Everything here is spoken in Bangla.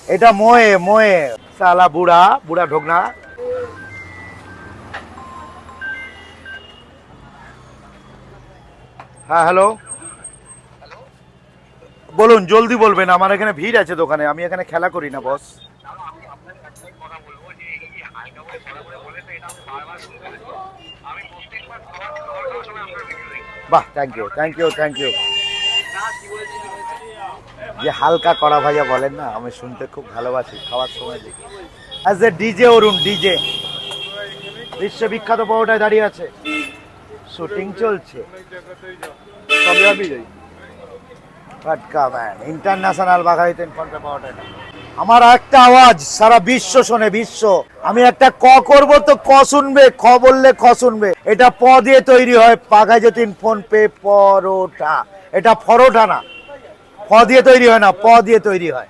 এটা মোয়ে মোয়ে সালা বুড়া বুড়া ঢোকনা। হ্যাঁ হ্যালো, বলুন জলদি বলবেন, আমার এখানে ভিড় আছে দোকানে, আমি এখানে খেলা করি না বস। বাহ, thank you thank you thank you. যে হালকা কড়া ভাইয়া বলেন না, আমি শুনতে খুব ভালোবাসি, খাওয়ার সময় দেখি। As a DJ Arun DJ বিশ্ববিখ্যাত পাওয়াটায় দাঁড়িয়ে আছে, শুটিং চলছে। তবে আমি যাই ফাটকা ম্যান ইন্টারন্যাশনাল বাঘাইতেন ফোনপে পাওয়াটায়। আমার একটা আওয়াজ সারা বিশ্ব শোনে, বিশ্ব। আমি একটা ক করব তো ক শুনবে, খ বললে খ শুনবে। এটা প দিয়ে তৈরি হয়, বাঘাইতেন ফোনপে পরোটা। এটা পরোটা না, প দিয়ে তৈরি হয় না, প দিয়ে তৈরি হয়।